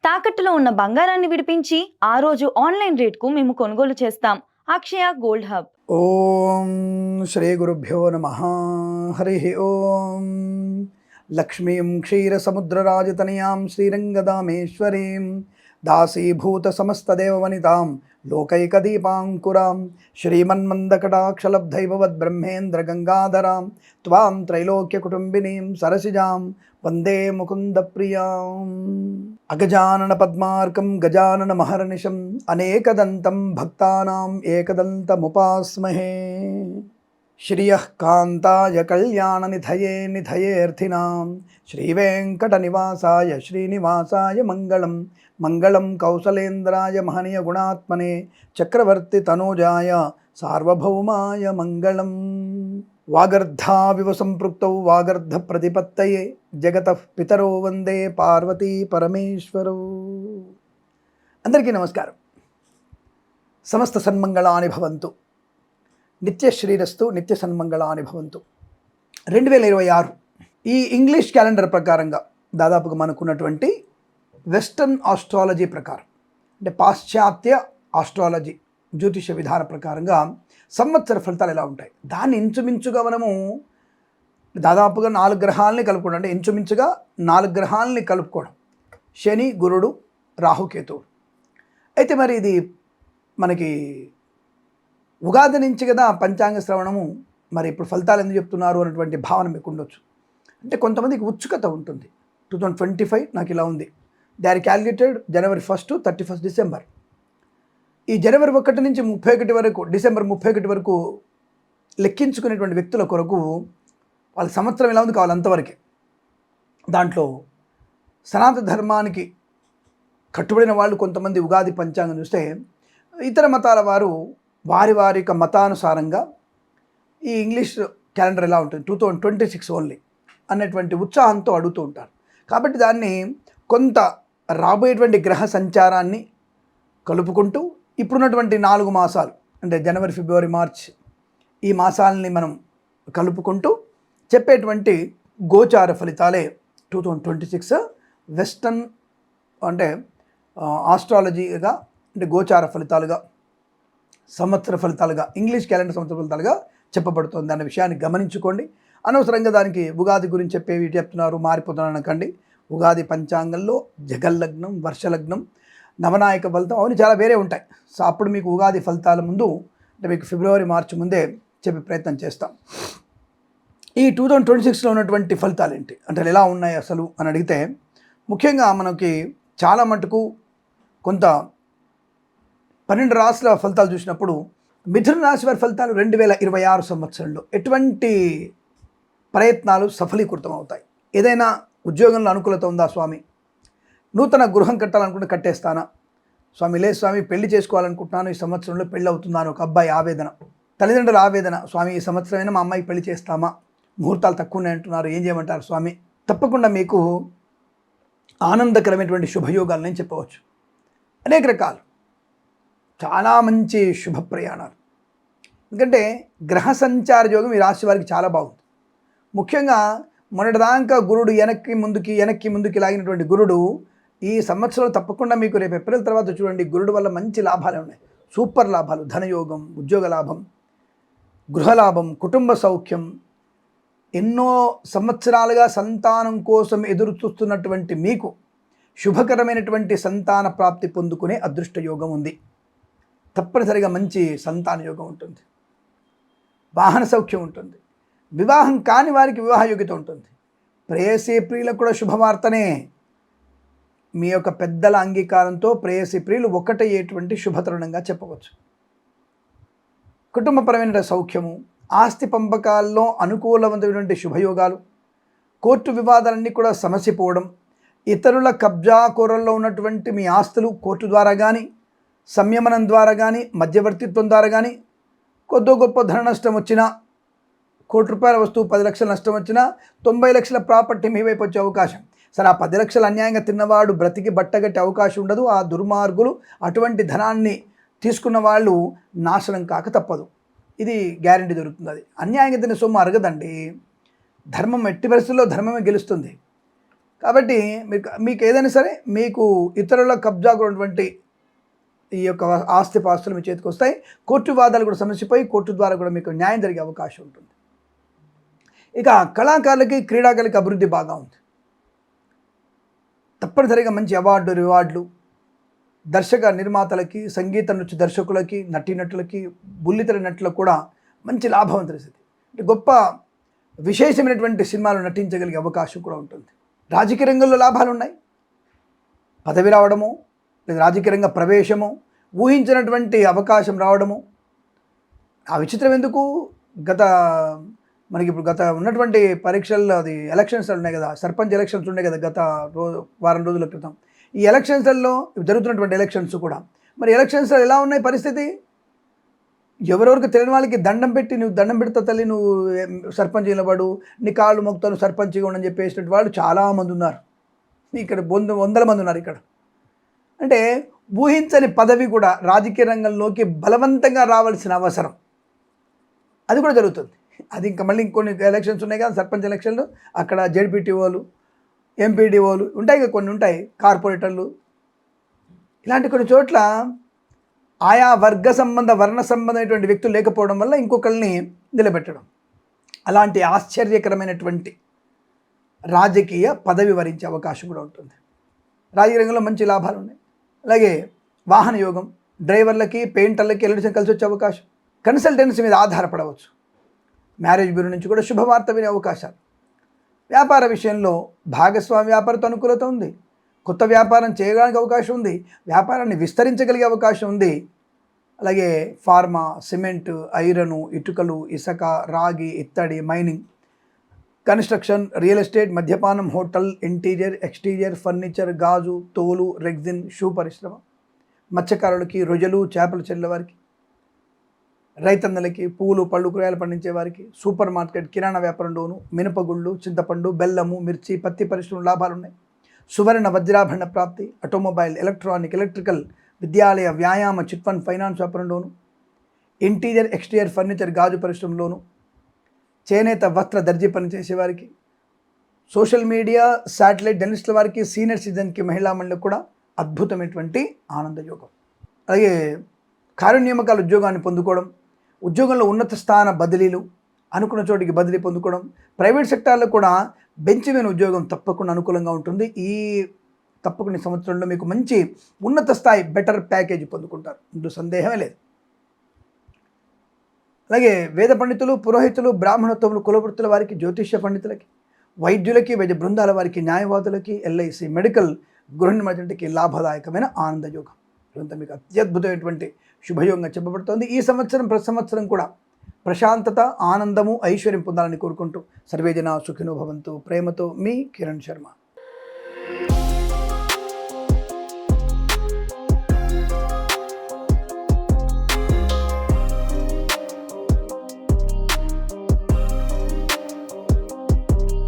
తాకట్టులో ఉన్న బంగారాన్ని విడిపించి ఆ రోజు ఆన్లైన్ రేట్‌కు మేము కొనుగోలు చేస్తాం. అక్షయ గోల్డ్ హబ్. ఓం శ్రీ గురుభ్యో నమః. హరి ఓం. లక్ష్మీం క్షీరసముద్రరాజతనయాం శ్రీరంగదామేశ్వరీం దాసీభూత సమస్తదేవవనితాం లోకైకదీపాంకురాం శ్రీమన్మందకటాక్షలబ్ధైవవద్బ్రహ్మేంద్రగంగాధరాం త్వాం త్రైలోక్యకుటుంబినీం సరసిజాం వందే ముకుందప్రియాం. అగజానన పద్మార్కం గజానన మహర్నిశం అనేకదంతం భక్తానాం ఏకదంతముపాస్మహే. శ్రియః కాంతాయ కళ్యాణ నిధయే నిధయేర్థినాం శ్రీవేంకటనివాసాయ శ్రీనివాసాయ మంగళం. మంగళం కౌసలేంద్రాయ మహనీయ గుణాత్మనే చక్రవర్తి తనూజాయ సార్వభౌమాయ మంగళం. వాగర్ధావివ సంపృక్తౌ వాగర్ధ ప్రతిపత్తయే జగతః పితరో వందే పార్వతీ పరమేశ్వరౌ. అందరికీ నమస్కారం. సమస్త సన్మంగళాని భవంతు. నిత్య శ్రీరస్తు నిత్య సన్మంగళాని భవంతు. 2026 ఈ ఇంగ్లీష్ క్యాలెండర్ ప్రకారంగా దాదాపుగా మనకున్నటువంటి వెస్టర్న్ ఆస్ట్రాలజీ ప్రకారం, అంటే పాశ్చాత్య ఆస్ట్రాలజీ జ్యోతిష విధాన ప్రకారంగా సంవత్సర ఫలితాలు ఎలా ఉంటాయి, దాన్ని ఇంచుమించుగా మనము దాదాపుగా 4 గ్రహాలని కలుపుకోవడం, అంటే ఇంచుమించుగా 4 గ్రహాలని కలుపుకోవడం, శని, గురుడు, రాహుకేతువు. అయితే మరి ఇది మనకి ఉగాది నుంచి కదా పంచాంగ శ్రవణము, మరి ఇప్పుడు ఫలితాలు ఎందుకు చెప్తున్నారు అనేటువంటి భావన మీకు ఉండొచ్చు. అంటే కొంతమందికి ఉత్సుకత ఉంటుంది. 2025 నాకు ఇలా ఉంది, they are calculated January 1 to 31 December. ఈ జనవరి 1 నుంచి 31 వరకు, డిసెంబర్ 31 వరకు లెక్కించుకునేటువంటి వ్యక్తుల కొరకు వాళ్ళ సంవత్సరం ఎలా ఉంది కావాలి అంతవరకే. దాంట్లో సనాతన ధర్మానికి కట్టుబడిన వాళ్ళు కొంతమంది ఉగాది పంచాంగం చూస్తే, ఇతర మతాల వారు వారి వారి యొక్క మతానుసారంగా ఈ ఇంగ్లీష్ క్యాలెండర్ ఎలా ఉంటుంది 2026 ఓన్లీ అనేటువంటి ఉత్సాహంతో అడుగుతూ ఉంటారు. కాబట్టి దాన్ని కొంత రాబోయేటువంటి గ్రహ సంచారాన్ని కలుపుకుంటూ ఇప్పుడున్నటువంటి 4 మాసాలు, అంటే జనవరి, ఫిబ్రవరి, మార్చ్, ఈ మాసాలని మనం కలుపుకుంటూ చెప్పేటువంటి గోచార ఫలితాలే 2026 వెస్టర్న్, అంటే ఆస్ట్రాలజీగా, అంటే గోచార ఫలితాలుగా, సంవత్సర ఫలితాలుగా, ఇంగ్లీష్ క్యాలెండర్ సంవత్సర ఫలితాలుగా చెప్పబడుతుంది అన్న విషయాన్ని గమనించుకోండి. అనవసరంగా దానికి ఉగాది గురించి చెప్పేవి చెప్తున్నారు మారిపోతున్నారు అనకండి. ఉగాది పంచాంగంలో జగల్లగ్నం, వర్షలగ్నం, నవనాయక ఫలితం అవన్నీ చాలా వేరే ఉంటాయి. సో అప్పుడు మీకు ఉగాది ఫలితాల ముందు, అంటే మీకు ఫిబ్రవరి, మార్చి ముందే చెప్పే ప్రయత్నం చేస్తాం. ఈ 2026లో ఉన్నటువంటి ఫలితాలు ఏంటి, అంటే ఎలా ఉన్నాయి అసలు అని అడిగితే, ముఖ్యంగా మనకి చాలా మటుకు కొంత 12 రాశుల ఫలితాలు చూసినప్పుడు మిథున రాశి వారి ఫలితాలు 2026 సంవత్సరంలో ఎటువంటి ప్రయత్నాలు సఫలీకృతం అవుతాయి. ఏదైనా ఉద్యోగంలో అనుకూలత ఉందా స్వామి, నూతన గృహం కట్టాలనుకుంటే కట్టేస్తానా స్వామి, లేదు స్వామి పెళ్లి చేసుకోవాలనుకుంటున్నాను, ఈ సంవత్సరంలో పెళ్ళి అవుతుందా అని ఒక అబ్బాయి ఆవేదన, తల్లిదండ్రుల ఆవేదన, స్వామి ఈ సంవత్సరమైనా మా అమ్మాయికి పెళ్లి చేస్తామా, ముహూర్తాలు తక్కువ ఉన్నాయి అంటున్నారు, ఏం చేయమంటారు స్వామి. తప్పకుండా మీకు ఆనందకరమైనటువంటి శుభయోగాలు నేను చెప్పవచ్చు. అనేక రకాలు చాలా మంచి శుభ ప్రయాణాలు. ఎందుకంటే గ్రహ సంచార యోగం ఈ రాశి వారికి చాలా బాగుంది. ముఖ్యంగా మొన్నటిదాకా గురుడు వెనక్కి ముందుకి లాగినటువంటి గురుడు ఈ సంవత్సరంలో తప్పకుండా మీకు రేపు ఏప్రిల్ తర్వాత చూడండి, గురుడు వల్ల మంచి లాభాలు ఉన్నాయి, సూపర్ లాభాలు, ధనయోగం, ఉద్యోగ లాభం, గృహలాభం, కుటుంబ సౌఖ్యం. ఎన్నో సంవత్సరాలుగా సంతానం కోసం ఎదురు చూస్తున్నటువంటి మీకు శుభకరమైనటువంటి సంతాన ప్రాప్తి పొందుకునే అదృష్ట యోగం ఉంది. తప్పనిసరిగా మంచి సంతాన యోగం ఉంటుంది, వాహన సౌఖ్యం ఉంటుంది, వివాహం కాని వారికి వివాహ యోగ్యత ఉంటుంది. ప్రేయసీ ప్రియులకు కూడా శుభవార్తనే. మీ యొక్క పెద్దల అంగీకారంతో ప్రేయసీ ప్రియులు ఒకటయ్యేటువంటి శుభతరుణంగా చెప్పవచ్చు. కుటుంబపరమైన సౌఖ్యము, ఆస్తి పంపకాల్లో అనుకూలవంతమైనటువంటి శుభయోగాలు, కోర్టు వివాదాలన్నీ కూడా సమసిపోవడం, ఇతరుల కబ్జా కోరల్లో ఉన్నటువంటి మీ ఆస్తులు కోర్టు ద్వారా కానీ, సంయమనం ద్వారా కానీ, మధ్యవర్తిత్వం ద్వారా కానీ కొద్దో గొప్ప ధన నష్టం వచ్చినా, ₹1,00,00,000 వస్తువు 10 లక్షల నష్టం వచ్చినా 90 లక్షల ప్రాపర్టీ మీ వైపు వచ్చే అవకాశం. సరే, ఆ 10 లక్షలు అన్యాయంగా తిన్నవాడు బ్రతికి బట్టగట్టే అవకాశం ఉండదు. ఆ దుర్మార్గులు అటువంటి ధనాన్ని తీసుకున్న వాళ్ళు నాశనం కాక తప్పదు. ఇది గ్యారెంటీ దొరుకుతుంది. అది అన్యాయంగా తిన్న సొమ్ము అరగదండి. ధర్మం ఎట్టి పరిస్థితుల్లో ధర్మమే గెలుస్తుంది. కాబట్టి మీకు ఏదైనా సరే మీకు ఇతరుల కబ్జాకు ఉన్నటువంటి ఈ యొక్క ఆస్తిపాస్తులు మీ చేతికి వస్తాయి. కోర్టు వాదాలు కూడా సమస్యపోయి కోర్టు ద్వారా కూడా మీకు న్యాయం జరిగే అవకాశం ఉంటుంది. ఇక కళాకారులకి క్రీడాకారులకి అభివృద్ధి బాగా ఉంది. తప్పనిసరిగా మంచి అవార్డు రివార్డులు దర్శక నిర్మాతలకి, సంగీత నృత్య దర్శకులకి, నటీనటులకి, బుల్లితెర నటులకు కూడా మంచి లాభవంతమైన స్థితి. అంటే గొప్ప విశేషమైనటువంటి సినిమాలు నటించగలిగే అవకాశం కూడా ఉంటుంది. రాజకీయ రంగంలో లాభాలు ఉన్నాయి. పదవి రావడము, లేదా రాజకీయ రంగ ప్రవేశము, ఊహించినటువంటి అవకాశం రావడము. ఆ విచిత్రం ఎందుకు, మనకి ఇప్పుడు గత ఉన్నటువంటి పరీక్షల్లో అది ఎలక్షన్స్ ఉన్నాయి కదా, సర్పంచ్ ఎలక్షన్స్ ఉన్నాయి కదా గత వారం రోజుల క్రితం. ఈ ఎలక్షన్స్లలో జరుగుతున్నటువంటి ఎలక్షన్స్ కూడా మరి ఎలక్షన్స్లో ఎలా ఉన్నాయి పరిస్థితి? ఎవరెవరికి తెలియని వాళ్ళకి దండం పెట్టి, నువ్వు దండం పెడతా తల్లి, నువ్వు సర్పంచ్ నిలబడు, నీ కాళ్ళు మొక్కుతాను సర్పంచ్గా ఉండని చెప్పేసినటువంటి వాళ్ళు చాలామంది ఉన్నారు. ఇక్కడ వందల మంది ఉన్నారు ఇక్కడ. అంటే ఊహించని పదవి కూడా రాజకీయ రంగంలోకి బలవంతంగా రావాల్సిన అవసరం అది కూడా జరుగుతుంది. అది ఇంకా మళ్ళీ ఇంకొన్ని ఎలక్షన్స్ ఉన్నాయి కదా, సర్పంచ్ ఎలక్షన్లు, అక్కడ జెడ్పీటీఓలు, ఎంపీడీఓలు ఉంటాయి కదా, కొన్ని ఉంటాయి, కార్పొరేటర్లు, ఇలాంటి కొన్ని చోట్ల ఆయా వర్ణ సంబంధమైనటువంటి వ్యక్తులు లేకపోవడం వల్ల ఇంకొకరిని నిలబెట్టడం, అలాంటి ఆశ్చర్యకరమైనటువంటి రాజకీయ పదవి వరించే అవకాశం కూడా ఉంటుంది. రాజకీయ రంగంలో మంచి లాభాలు ఉన్నాయి. అలాగే వాహన యోగం, డ్రైవర్లకి, పెయింటర్లకి, ఎలక్ట్రీషియన్ కలిసి వచ్చే అవకాశం. కన్సల్టెన్సీ మీద ఆధారపడవచ్చు. మ్యారేజ్ బ్యూరో నుంచి కూడా శుభవార్త వినే అవకాశాలు. వ్యాపార విషయంలో భాగస్వామి వ్యాపారంతో అనుకూలత ఉంది. కొత్త వ్యాపారం చేయడానికి అవకాశం ఉంది. వ్యాపారాన్ని విస్తరించగలిగే అవకాశం ఉంది. అలాగే ఫార్మా, సిమెంట్, ఐరను, ఇటుకలు, ఇసుక, రాగి, ఇత్తడి, మైనింగ్, కన్స్ట్రక్షన్, రియల్ ఎస్టేట్, మద్యపానం, హోటల్, ఇంటీరియర్, ఎక్స్టీరియర్, ఫర్నిచర్, గాజు, తోలు, రెగ్జిన్, షూ పరిశ్రమ, మత్స్యకారులకి, రొయ్యలు, చేపలు చెల్లె వారికి, రైతన్నలకి, పూలు, పళ్ళు, కూరగాయలు పండించే వారికి, సూపర్ మార్కెట్, కిరాణా వ్యాపారంలోను, మినపగుళ్ళు, చింతపండు, బెల్లము, మిర్చి, పత్తి పరిశ్రమ లాభాలు ఉన్నాయి. సువర్ణ వజ్రాభరణ ప్రాప్తి, ఆటోమొబైల్, ఎలక్ట్రానిక్, ఎలక్ట్రికల్, విద్యాలయ, వ్యాయామ, చిట్ ఫండ్, ఫైనాన్స్ వ్యాపారంలోను, ఇంటీరియర్, ఎక్స్టీరియర్, ఫర్నిచర్, గాజు పరిశ్రమలోను, చేనేత, వస్త్ర, దర్జీ పని చేసేవారికి, సోషల్ మీడియా, శాటిలైట్ జర్నలిస్టుల వారికి, సీనియర్ సిటిజన్కి, మహిళా మండలికి కూడా అద్భుతమైనటువంటి ఆనందయోగం. అలాగే కార్యనియామకాల ఉద్యోగాన్ని పొందుకోవడం, ఉద్యోగంలో ఉన్నత స్థాన బదిలీలు, అనుకున్న చోటికి బదిలీ పొందుకోవడం, ప్రైవేట్ సెక్టార్లో కూడా బెంచ్ మీద ఉద్యోగం తప్పకుండా అనుకూలంగా ఉంటుంది. తప్పకుండా సంవత్సరంలో మీకు మంచి ఉన్నత స్థాయి బెటర్ ప్యాకేజ్ పొందుకుంటారు, ఇందులో సందేహమే లేదు. అలాగే వేద పండితులు, పురోహితులు, బ్రాహ్మణోత్తములు, కులవృత్తుల వారికి, జ్యోతిష్య పండితులకి, వైద్యులకి, వైద్య బృందాల వారికి, న్యాయవాదులకి, ఎల్ఐసి, మెడికల్, గృహ నిర్మాణకి లాభదాయకమైన ఆనందయోగం. ఇదంతా మీకు అత్యద్భుతమైనటువంటి శుభయోగంగా చెప్పబడుతోంది. ఈ సంవత్సరం ప్రతి సంవత్సరం కూడా ప్రశాంతత, ఆనందము, ఐశ్వర్యం పొందాలని కోరుకుంటూ సర్వేజన సుఖినో భవంతు. ప్రేమతో మీ కిరణ్ శర్మ.